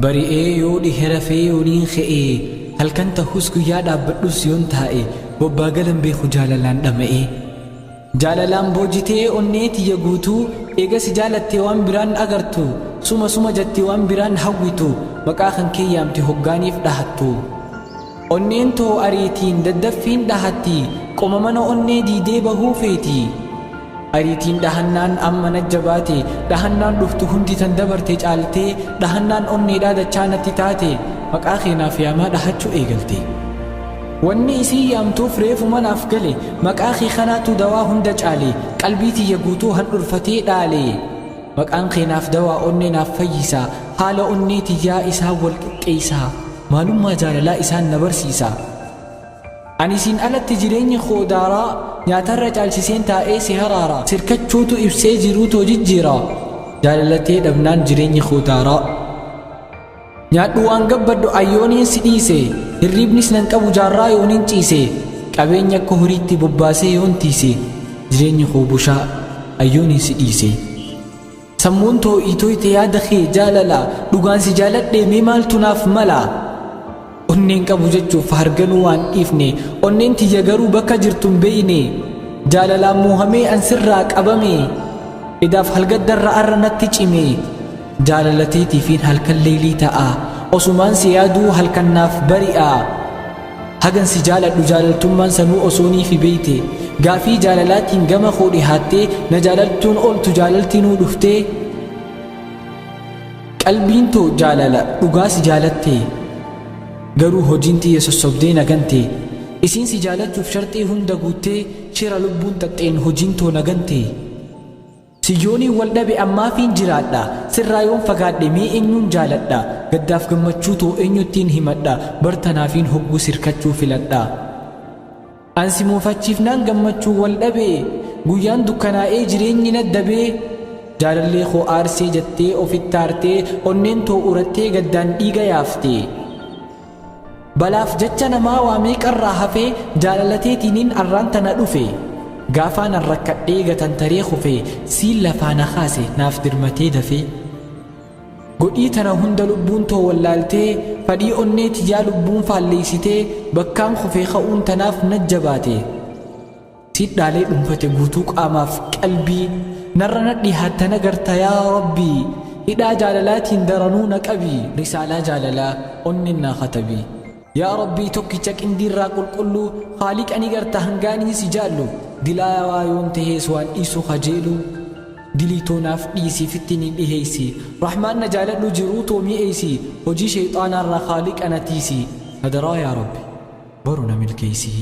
bari'ee yoo dhihe rafee yooniin ka'ee halkan tahus guyyaa dhaabbadhus yoon taa'e bobbaa galan beeku jaalalaan dhama'ee jaalalaan boojitee onnee tiyya guutuu eegasi jaalattee waan biraan agartu suma jettee waan biraan hawwitu maqaa kan kee yaamte hoggaaniif dhahattu onneen too ariitiin daddaffiin dhahatti qoma mana onnee diidee bahuu feeti ariitiin dhahannaan amma najjabaate dhahannaan dhuftu hundi tan dabarte caaltee dhahannaan onneedhaa dachaanatti taate maqaa keenaaf yaamaa dhahachuu eegalte wanni isii yaamtuuf reefu manaaf gale maqaa kee kanaatu dawaa hunda caale qalbii tiyya guutuu handhurfatee dhaale maqaan keenaaf dawaa onneenaaf fayyisa haala onnee tiyyaa isaa wal qixxeessa maalummaa jaalalaa isaan na barsiisa ani siin alatti jireenya koo daaraa nyaatarra caalchiseen taa'ee si haraara sirkachuutu ibsee jiruutoo jijjiira jaalalatee dhabnaan jireenya koo daaraa nyaadhu waan gabbadhu ayyooniin si dhiise hirriibnis nan qabu jaarraa yooniin ciise qabeenya akka horiitti bobbaasee yoon tiise jireenya koo bushaa ayyooniin si dhiise sammuun too iitooyte yaada kee jaalala dhugaan si jaaladhe mee maaltu naaf mala onneen qabu jechuuf harganuu waan dhiifne onneen tiyya garuu bakka jirtu hin beeyne jaalalaan muuhamee an sirraa qabame idaaf halgaddarra arra natti cime jaalalateetiifiin halkan leelii ta'a osumaan si yaaduu halkan naaf bari'a hagan si jaaladhu jaalaltummaan sanuu osooniifi beeyte gaafii jaalalaatiin gama koo dhihaattee na jaalaltuun ooltu jaalaltinuu dhuftee qalbiin too jaalala dhugaa si jaalatte garuu hojiin tiyya sossobdee nagante isiin si jaalachuuf sharxii hunda guuttee shira lubbuun xaxxeen hojiin too nagante siyyooniin wal dhabe ammaafiin jiraadha sirraa yoon fagaadhe mee eenyuun jaaladha gaddaaf gammachuu too eenyuttiin himadha bartanaafiin hogguu sirkachuu filadha ansi muufachiifnaan gammachuu wal dhabe guyyaan dukkanaa'ee jireenyi naddabee jaalallee koo aarsee jettee ofitti aartee onneen too urattee gaddaan dhiiga yaafte balaaf jecha namaa waa meeqarraa hafee jaalalateetiniin arraan tana dhufe gaafaan an rakkadhee gatantaree kufe siin lafaana kaase naaf dirmatee dafe godhii tana hunda lubbuun too wallaaltee fadhii onnee tiyyaa lubbuun faalleessitee bakkaan kufee ka'uun tanaaf najjabaate siidhaalee dhuunfate guutuu qaamaaf qalbii narra nadhi haattana garta yaa rabbii hidhaa jaalalaatiin daranuu na qabi risaalaa jaalalaa onneen naa katabi yaa rabbii tokkicha qindiirraa qulqulluu haaliq ani garta hangaanii si jaallu dilaa waa yoon tahees waan dhiisu kajeelu dilii toonaaf dhiisii fittiin dhiheeysi rahmaan na jaaladhu jiruu too mi'eeysi hojii shayxaanaarraa haaliq anatiisi hadaraa yaa rabbi baru na milkeeysi